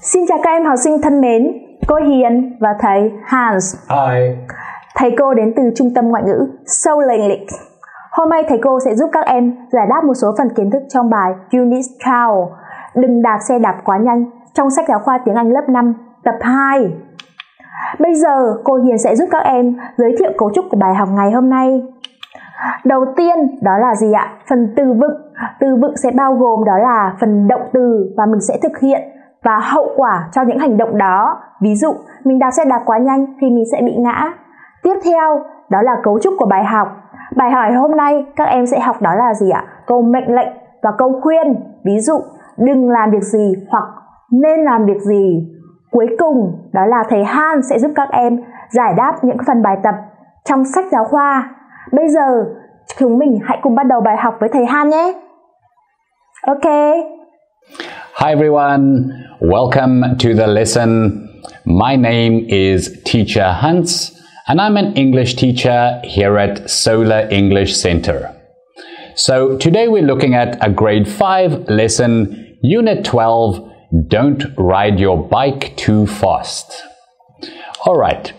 Xin chào các em học sinh thân mến, cô Hiền và thầy Hans. Hi. Thầy cô đến từ Trung tâm Ngoại ngữ Solinglik. Hôm nay thầy cô sẽ giúp các em giải đáp một số phần kiến thức trong bài Unit 12 Đừng đạp xe đạp quá nhanh trong sách giáo khoa tiếng Anh lớp 5 tập 2. Bây giờ cô Hiền sẽ giúp các em giới thiệu cấu trúc của bài học ngày hôm nay. Đầu tiên đó là gì ạ? Phần từ vựng. Từ vựng sẽ bao gồm đó là phần động từ và mình sẽ thực hiện và hậu quả cho những hành động đó. Ví dụ, mình đạp xe đạp quá nhanh thì mình sẽ bị ngã. Tiếp theo, đó là cấu trúc của bài học. Bài hỏi hôm nay các em sẽ học đó là gì ạ? Câu mệnh lệnh và câu khuyên. Ví dụ, đừng làm việc gì hoặc nên làm việc gì. Cuối cùng, đó là thầy Han sẽ giúp các em giải đáp những phần bài tập trong sách giáo khoa. Bây giờ, chúng mình hãy cùng bắt đầu bài học với thầy Han nhé. Ok. Hi everyone, welcome to the lesson. My name is Teacher Hans and I'm an English teacher here at Solar English Center. So today we're looking at a grade 5 lesson, Unit 12, Don't Ride Your Bike Too Fast. Alright,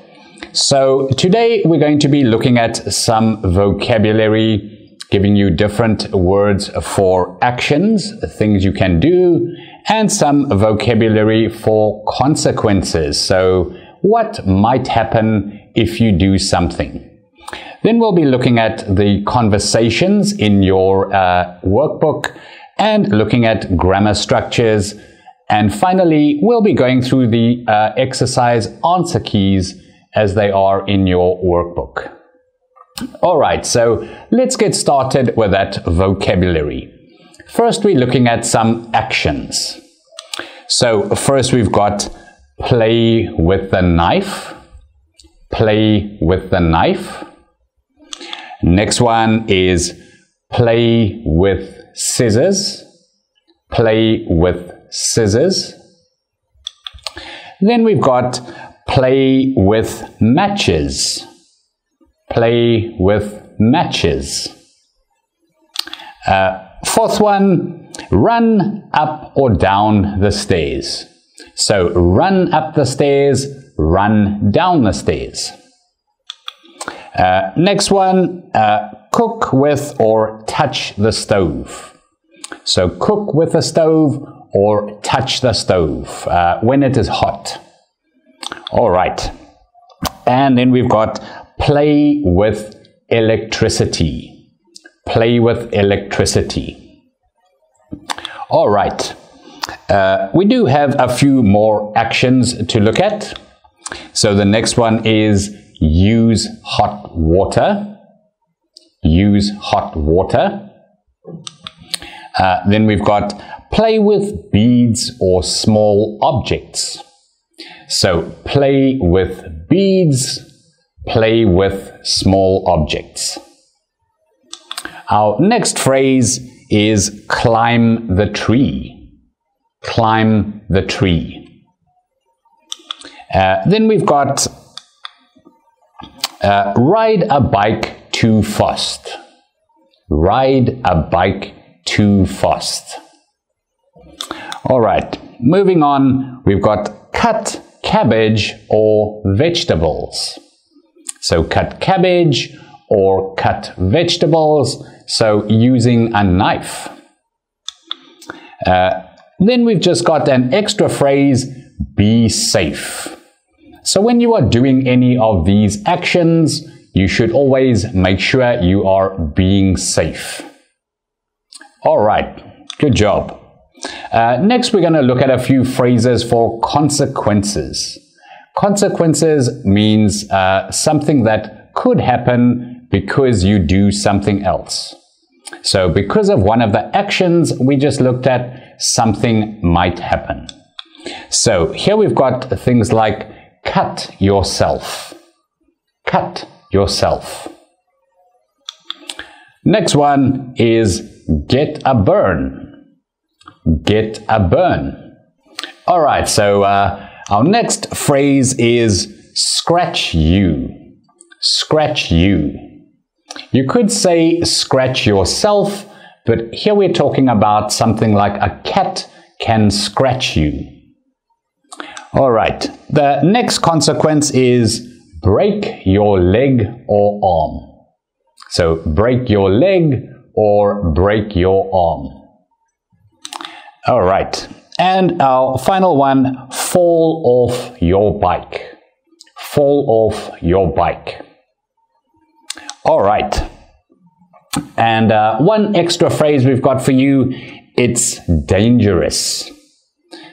so today we're going to be looking at some vocabulary, giving you different words for actions, things you can do, and some vocabulary for consequences. So what might happen if you do something. Then we'll be looking at the conversations in your workbook and looking at grammar structures. And finally, we'll be going through the exercise answer keys as they are in your workbook. Alright, so let's get started with that vocabulary. First, we're looking at some actions. So first we've got play with the knife. Play with the knife. Next one is play with scissors. Play with scissors. Then we've got play with matches. Play with matches. Fourth one, run up or down the stairs. So run up the stairs, run down the stairs. Next one, cook with or touch the stove. So cook with the stove or touch the stove when it is hot. All right. And then we've got play with electricity. Play with electricity. All right. We do have a few more actions to look at. So the next one is use hot water. Use hot water. Then we've got play with beads or small objects. So play with beads, play with small objects. Our next phrase is climb the tree. Climb the tree. Then we've got ride a bike too fast. Ride a bike too fast. All right, moving on, we've got cut cabbage or vegetables. So cut cabbage or cut vegetables, so using a knife. Then we've just got an extra phrase, be safe. So when you are doing any of these actions, you should always make sure you are being safe. All right, good job. Next, we're going to look at a few phrases for consequences. Consequences means something that could happen because you do something else. So because of one of the actions we just looked at, something might happen. So here we've got things like cut yourself. Cut yourself. Next one is get a burn. Get a burn. All right, so our next phrase is scratch you. Scratch you. You could say scratch yourself, but here we're talking about something like a cat can scratch you. All right, the next consequence is break your leg or arm. So break your leg or break your arm. All right, and our final one, fall off your bike. Fall off your bike. All right, and one extra phrase we've got for you, it's dangerous.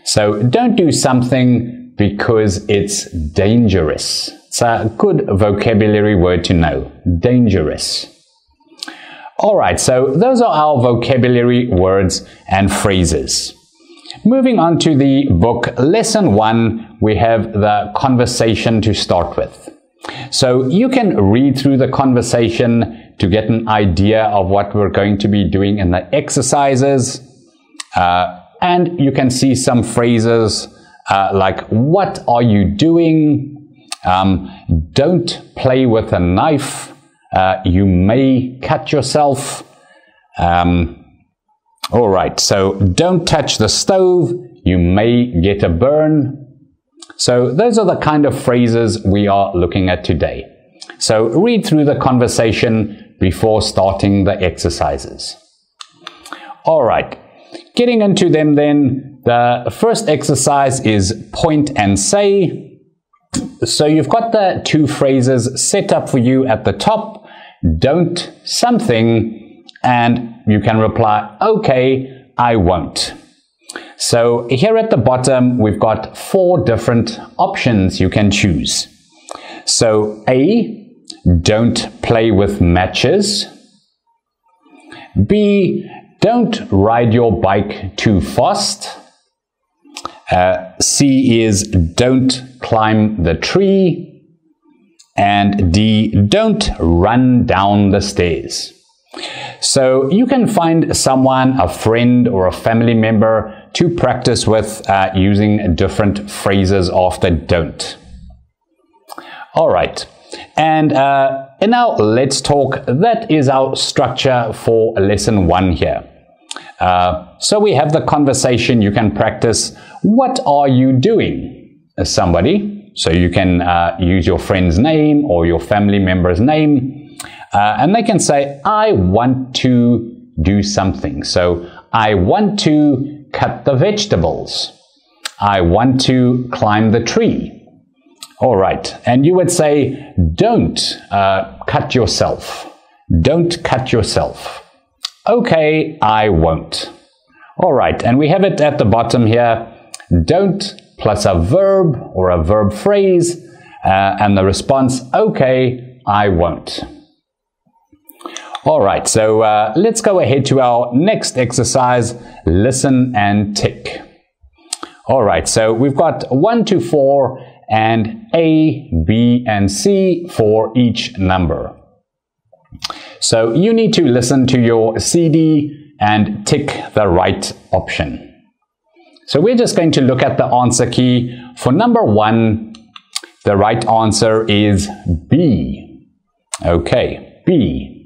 So don't do something because it's dangerous. It's a good vocabulary word to know, dangerous. All right, so those are our vocabulary words and phrases. Moving on to the book, Lesson 1, we have the conversation to start with. So you can read through the conversation to get an idea of what we're going to be doing in the exercises. And you can see some phrases like, what are you doing? Don't play with a knife. You may cut yourself. All right, so don't touch the stove. You may get a burn. So those are the kind of phrases we are looking at today. So read through the conversation before starting the exercises. All right, getting into them then, the first exercise is point and say. So you've got the two phrases set up for you at the top, don't something, and you can reply, okay, I won't. So here at the bottom, we've got 4 different options you can choose. So A, don't play with matches. B, don't ride your bike too fast. C is don't climb the tree. And D, don't run down the stairs. So you can find someone, a friend or a family member to practice with using different phrases after don't. All right, and in our Let's Talk, that is our structure for lesson 1 here. So we have the conversation. You can practice, what are you doing? As somebody, so you can use your friend's name or your family member's name. And they can say, I want to do something. So I want to cut the vegetables. I want to climb the tree. All right. And you would say, don't cut yourself. Don't cut yourself. Okay, I won't. All right. And we have it at the bottom here. Don't plus a verb or a verb phrase. And the response, okay, I won't. All right, so let's go ahead to our next exercise, listen and tick. All right, so we've got 1 to 4 and A, B, and C for each number. So you need to listen to your CD and tick the right option. So we're just going to look at the answer key. For number 1, the right answer is B. Okay, B.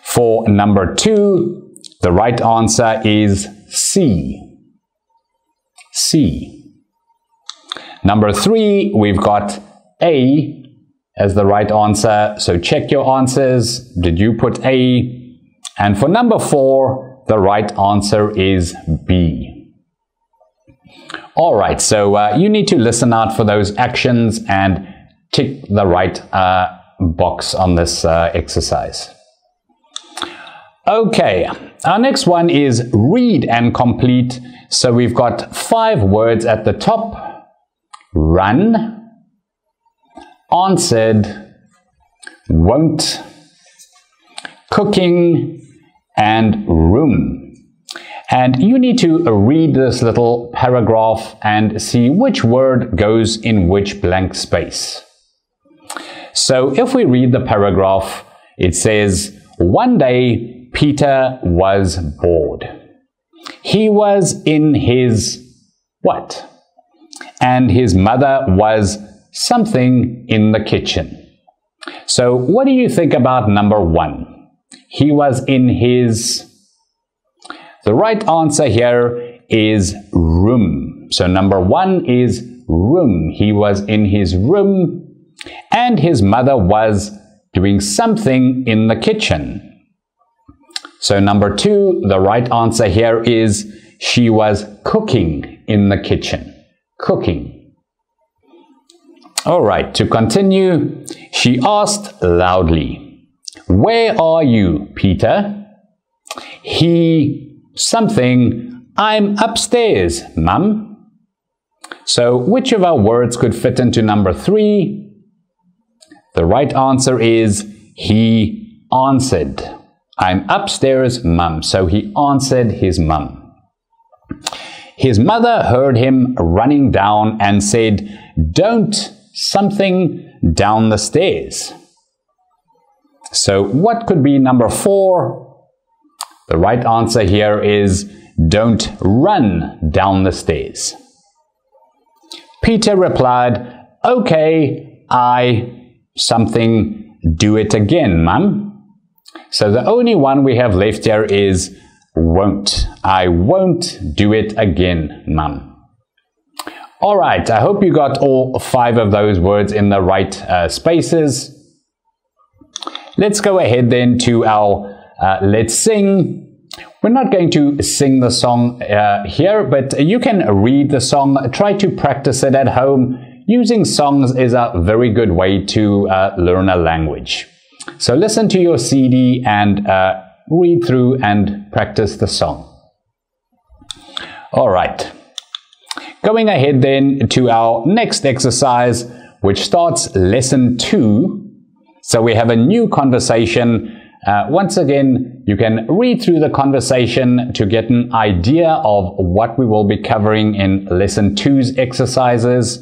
For number 2, the right answer is C. C. Number 3, we've got A as the right answer. So check your answers. Did you put A? And for number 4, the right answer is B. All right, so you need to listen out for those actions and tick the right box on this exercise. Okay, our next one is read and complete. So we've got 5 words at the top. Run, answered, won't, cooking, and room. And you need to read this little paragraph and see which word goes in which blank space. So if we read the paragraph, it says, one day Peter was bored. He was in his what? And his mother was something in the kitchen. So what do you think about number 1? He was in his... The right answer here is room. So number 1 is room. He was in his room and his mother was doing something in the kitchen. So number 2, the right answer here is she was cooking in the kitchen. Cooking. All right, to continue, she asked loudly, "Where are you, Peter?" He, something, "I'm upstairs, Mum." So which of our words could fit into number 3? The right answer is he answered. "I'm upstairs, Mum." So he answered his mum. His mother heard him running down and said, "Don't something down the stairs." So what could be number 4? The right answer here is don't run down the stairs. Peter replied, "Okay, something do it again, Mum." So the only one we have left here is won't. I won't do it again, Mum. All right, I hope you got all 5 of those words in the right spaces. Let's go ahead then to our let's sing. We're not going to sing the song here, but you can read the song. Try to practice it at home. Using songs is a very good way to learn a language. So listen to your CD and read through and practice the song. All right. Going ahead then to our next exercise, which starts lesson 2. So we have a new conversation. Once again, you can read through the conversation to get an idea of what we will be covering in lesson 2's exercises.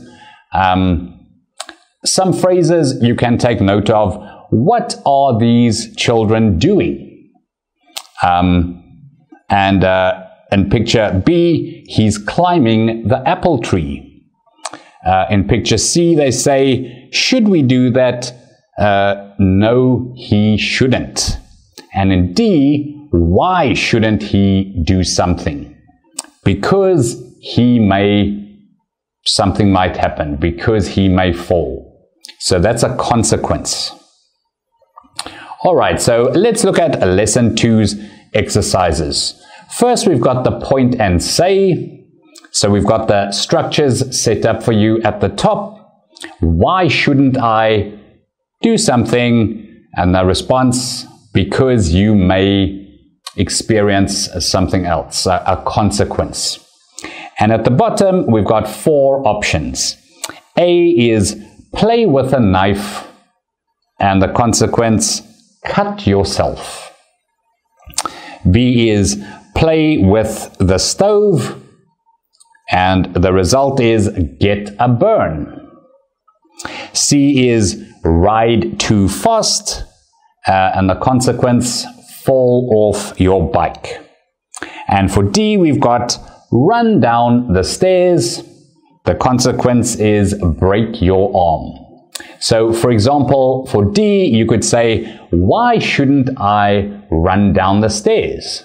Some phrases you can take note of. What are these children doing? In picture B, he's climbing the apple tree. In picture C, they say, should we do that? No, he shouldn't. And in D, why shouldn't he do something? Because something might happen, because he may fall. So that's a consequence. All right, so let's look at lesson 2's exercises. First, we've got the point and say. So we've got the structures set up for you at the top. Why shouldn't I do something? And the response, because you may experience something else, a consequence. And at the bottom, we've got 4 options. A is play with a knife, and the consequence, cut yourself. B is play with the stove, and the result is get a burn. C is ride too fast, and the consequence, fall off your bike. And for D, we've got run down the stairs. The consequence is break your arm. So, for example, for D, you could say, why shouldn't I run down the stairs?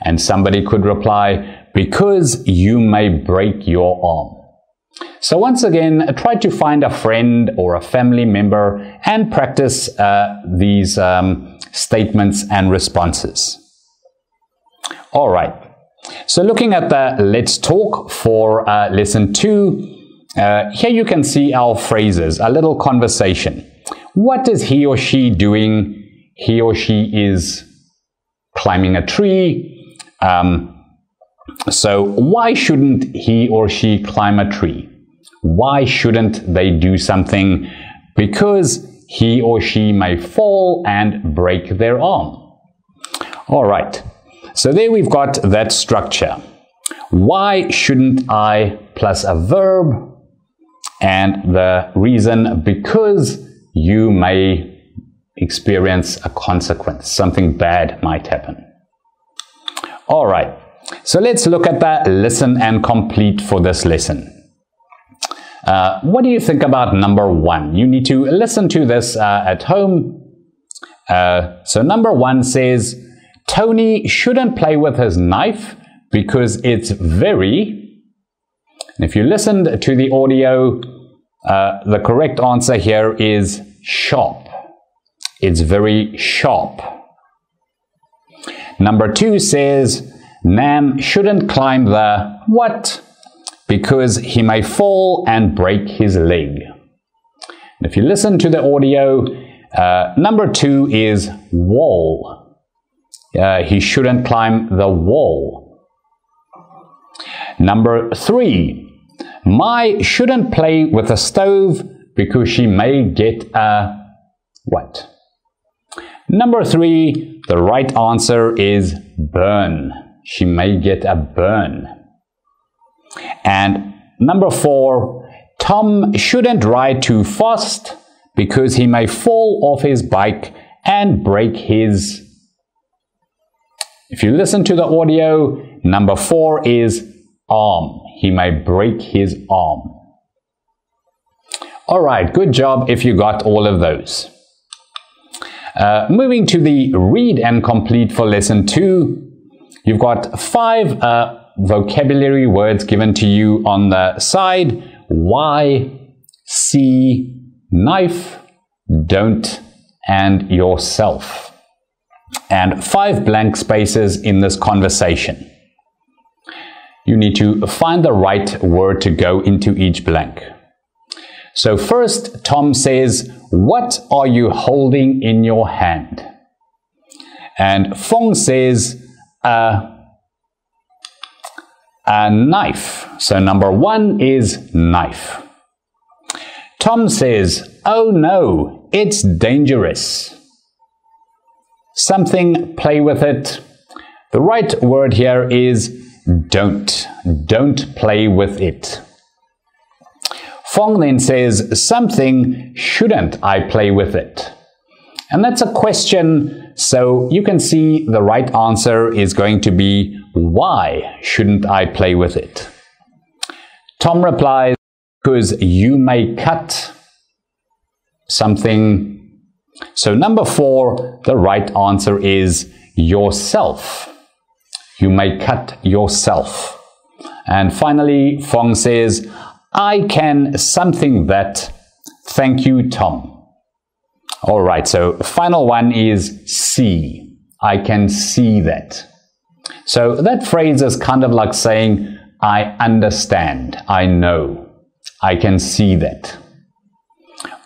And somebody could reply, because you may break your arm. So once again, try to find a friend or a family member and practice these statements and responses. All right. So looking at the Let's Talk for lesson 2, here you can see our phrases, a little conversation. What is he or she doing? He or she is climbing a tree. So why shouldn't he or she climb a tree? Why shouldn't they do something? Because he or she may fall and break their arm. All right. So there we've got that structure. Why shouldn't I plus a verb, and the reason, because you may experience a consequence. Something bad might happen. All right. So let's look at the listen and complete for this lesson. What do you think about number 1? You need to listen to this at home. So number 1 says, Tony shouldn't play with his knife because it's very... If you listened to the audio, the correct answer here is sharp. It's very sharp. Number 2 says, Nam shouldn't climb the what? Because he may fall and break his leg. If you listen to the audio, number 2 is wall. He shouldn't climb the wall. Number 3, Mai shouldn't play with a stove because she may get a what? Number 3, the right answer is burn. She may get a burn. And number 4, Tom shouldn't ride too fast because he may fall off his bike and break his... If you listen to the audio, number 4 is arm. He may break his arm. Alright, good job if you got all of those. Moving to the read and complete for lesson 2, you've got 5 vocabulary words given to you on the side. Why, see, knife, don't, and yourself. And 5 blank spaces in this conversation. You need to find the right word to go into each blank. So first, Tom says, what are you holding in your hand? And Fong says, a knife. So number 1 is knife. Tom says, oh no, it's dangerous. Something, play with it. The right word here is don't. Don't play with it. Fong then says, something, shouldn't I play with it? And that's a question, so you can see the right answer is going to be, why shouldn't I play with it? Tom replies, because you may cut something. So number 4, the right answer is yourself. You may cut yourself. And finally, Fong says, I can something that. Thank you, Tom. All right, so final one is see. I can see that. So that phrase is kind of like saying, I understand, I know, I can see that.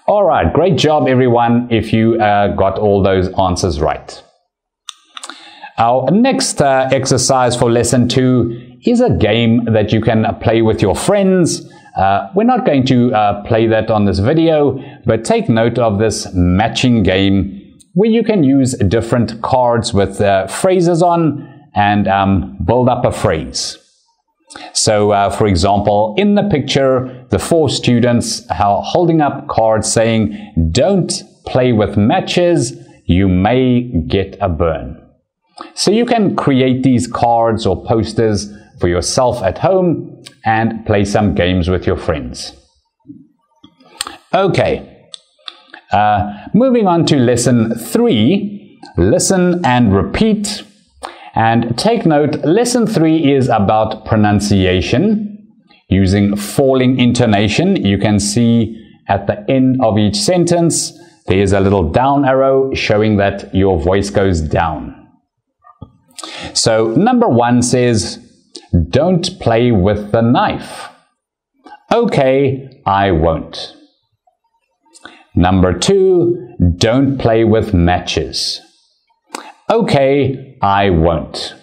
All right, great job, everyone, if you got all those answers right. Our next exercise for lesson 2 is a game that you can play with your friends. We're not going to play that on this video, but take note of this matching game where you can use different cards with phrases on and build up a phrase. So, for example, in the picture, the 4 students are holding up cards saying, don't play with matches, you may get a burn. So you can create these cards or posters for yourself at home and play some games with your friends. Okay, moving on to lesson 3, listen and repeat. And take note, lesson 3 is about pronunciation using falling intonation. You can see at the end of each sentence, there is a little down arrow showing that your voice goes down. So number 1 says, don't play with the knife. Okay, I won't. Number 2, don't play with matches. Okay, I won't.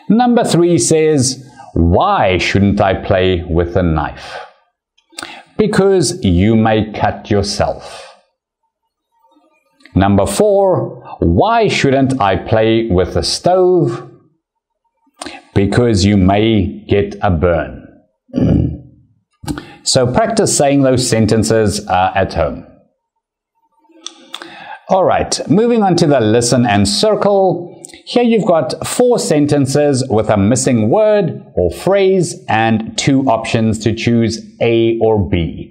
Number 3 says, why shouldn't I play with a knife? Because you may cut yourself. Number 4, why shouldn't I play with a stove? Because you may get a burn. So practice saying those sentences at home. All right, moving on to the listen and circle. Here you've got 4 sentences with a missing word or phrase and 2 options to choose A or B.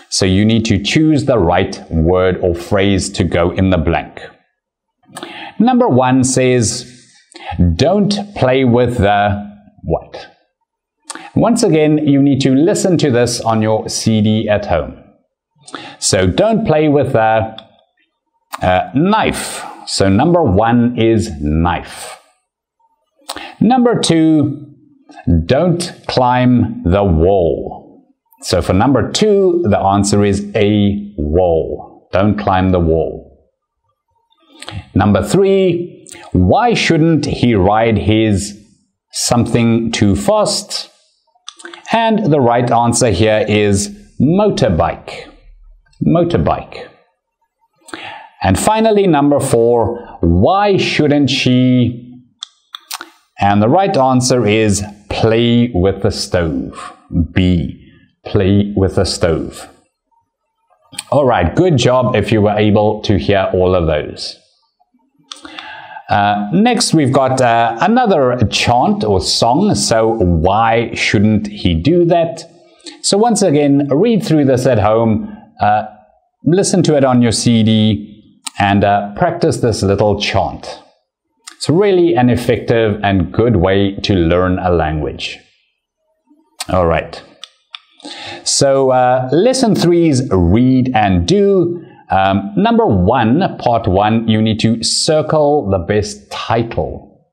So you need to choose the right word or phrase to go in the blank. Number 1 says, don't play with the what? Once again, you need to listen to this on your CD at home. So don't play with a knife. So number 1 is knife. Number 2, don't climb the wall. So for number 2, the answer is a wall. Don't climb the wall. Number 3, why shouldn't he ride his something too fast? And the right answer here is motorbike. Motorbike. And finally, number 4, why shouldn't she? And the right answer is play with the stove. B, play with the stove. All right, good job if you were able to hear all of those. Next, we've got another chant or song. So why shouldn't he do that? So once again, read through this at home, listen to it on your CD, and practice this little chant. It's really an effective and good way to learn a language. All right. So lesson 3's read and do. Number 1, part 1, you need to circle the best title.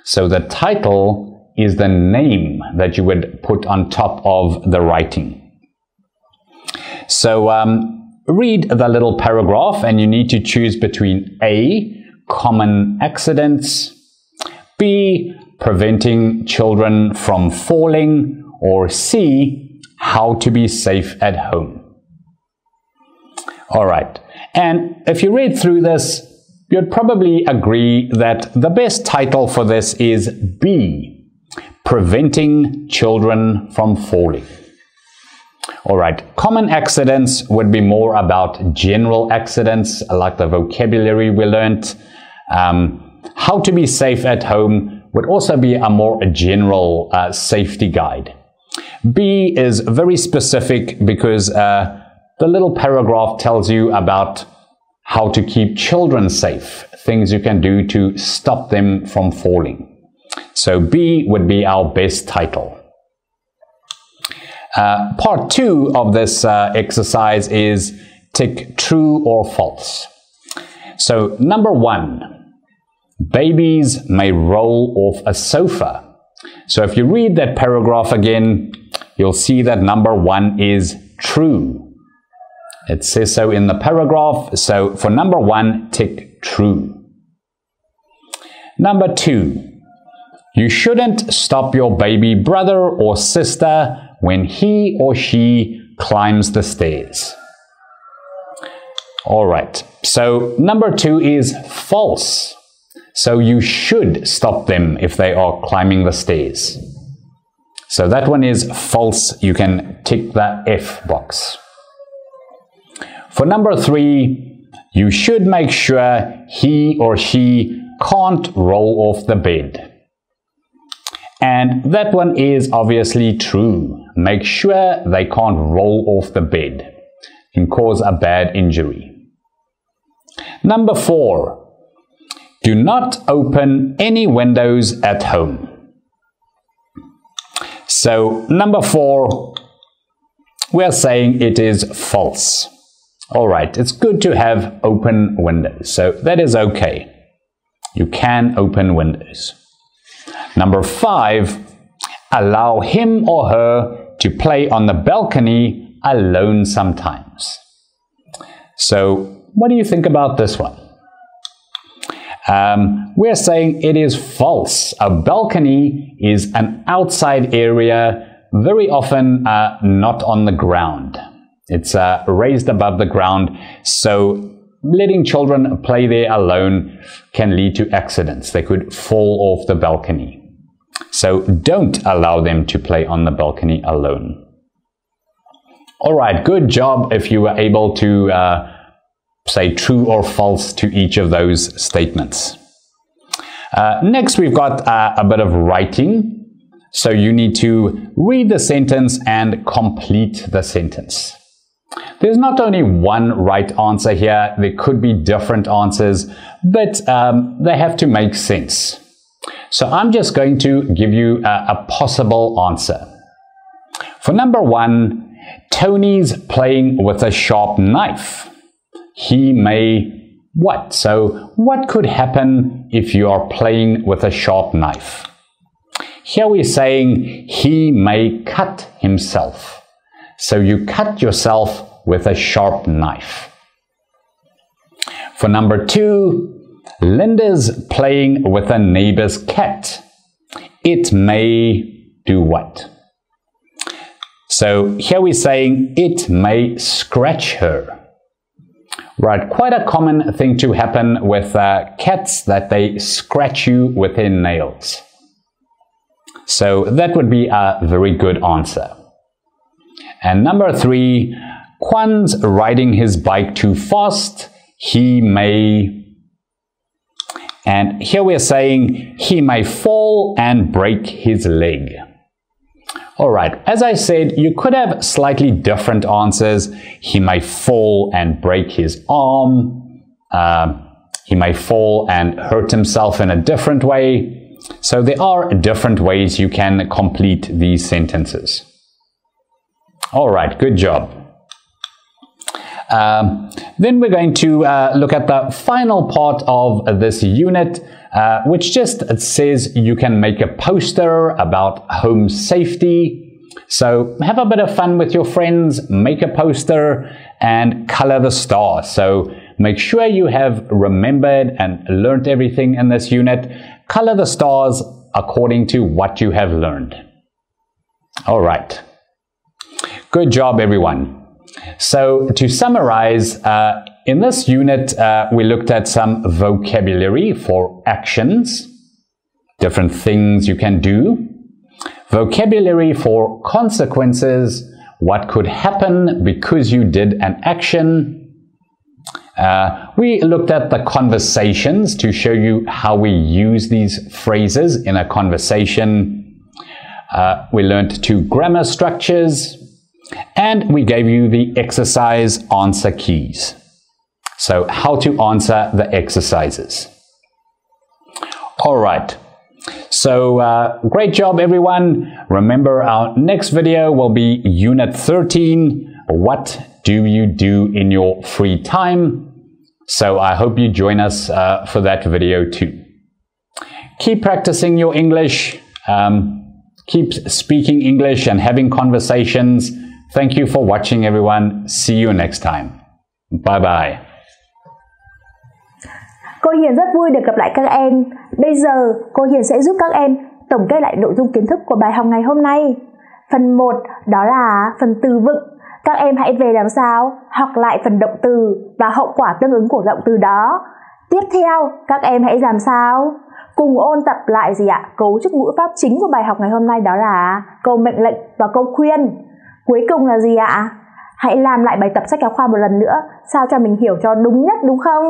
So the title is the name that you would put on top of the writing. So read the little paragraph and you need to choose between A, common accidents, B, preventing children from falling, or C, how to be safe at home. All right, and if you read through this, you'd probably agree that the best title for this is B, preventing children from falling. All right, common accidents would be more about general accidents, like the vocabulary we learnt. How to be safe at home would also be a more general safety guide. B is very specific because the little paragraph tells you about how to keep children safe, things you can do to stop them from falling. So B would be our best title. Part 2 of this exercise is tick true or false. So number 1, babies may roll off a sofa. So if you read that paragraph again, you'll see that number 1 is true. It says so in the paragraph. So for number 1, tick true. Number 2, you shouldn't stop your baby brother or sister when he or she climbs the stairs. All right, so number 2 is false. So you should stop them if they are climbing the stairs. So that one is false. You can tick the F box. For number 3, you should make sure he or she can't roll off the bed. And that one is obviously true. Make sure they can't roll off the bed. It can cause a bad injury. Number 4, do not open any windows at home. So number 4, we are saying it is false. All right, it's good to have open windows, so that is okay. You can open windows. Number 5, allow him or her to play on the balcony alone sometimes. So what do you think about this one? We're saying it is false. A balcony is an outside area, very often not on the ground. It's raised above the ground, so letting children play there alone can lead to accidents. They could fall off the balcony. So don't allow them to play on the balcony alone. All right, good job if you were able to say true or false to each of those statements. Next, we've got a bit of writing. So you need to read the sentence and complete the sentence. There's not only one right answer here. There could be different answers, but they have to make sense. So I'm just going to give you a possible answer. For number 1, Tony's playing with a sharp knife. He may what? So what could happen if you are playing with a sharp knife? Here we're saying he may cut himself. So you cut yourself with a sharp knife. For number 2, Linda's playing with a neighbor's cat. It may do what? So here we're saying it may scratch her. Right, quite a common thing to happen with cats, that they scratch you with their nails. So that would be a very good answer. And number 3, Kwan's riding his bike too fast. He may, and here we are saying he may fall and break his leg. Alright, as I said, you could have slightly different answers. He may fall and break his arm. He may fall and hurt himself in a different way. So there are different ways you can complete these sentences. Alright, good job. Then we're going to look at the final part of this unit, which just says you can make a poster about home safety. So have a bit of fun with your friends, make a poster and color the stars. So make sure you have remembered and learned everything in this unit. Color the stars according to what you have learned. All right. Good job, everyone. So to summarize, in this unit, we looked at some vocabulary for actions, different things you can do, vocabulary for consequences, what could happen because you did an action. We looked at the conversations to show you how we use these phrases in a conversation. We learned 2 grammar structures. And we gave you the exercise answer keys. So how to answer the exercises. All right. So great job, everyone. Remember, our next video will be Unit 13. What do you do in your free time? So I hope you join us for that video too. Keep practicing your English. Keep speaking English and having conversations. Thank you for watching, everyone. See you next time. Bye bye. Cô Hiền rất vui được gặp lại các em. Bây giờ, cô Hiền sẽ giúp các em tổng kết lại nội dung kiến thức của bài học ngày hôm nay. Phần 1 đó là phần từ vựng. Các em hãy về làm sao học lại phần động từ và hậu quả tương ứng của động từ đó. Tiếp theo, các em hãy làm sao cùng ôn tập lại cấu trúc ngữ pháp chính của bài học ngày hôm nay, đó là câu mệnh lệnh và câu khuyên. Cuối cùng là gì ạ? Hãy làm lại bài tập sách giáo khoa một lần nữa, sao cho mình hiểu cho đúng nhất, đúng không?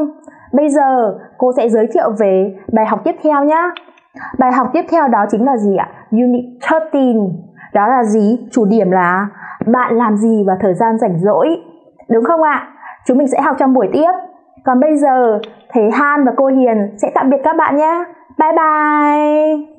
Bây giờ cô sẽ giới thiệu về bài học tiếp theo nhé. Bài học tiếp theo đó chính là gì ạ? Unit 13. Đó là gì? Chủ điểm là bạn làm gì vào thời gian rảnh rỗi, đúng không ạ? Chúng mình sẽ học trong buổi tiếp. Còn bây giờ, thầy Han và cô Hiền sẽ tạm biệt các bạn nhé. Bye bye!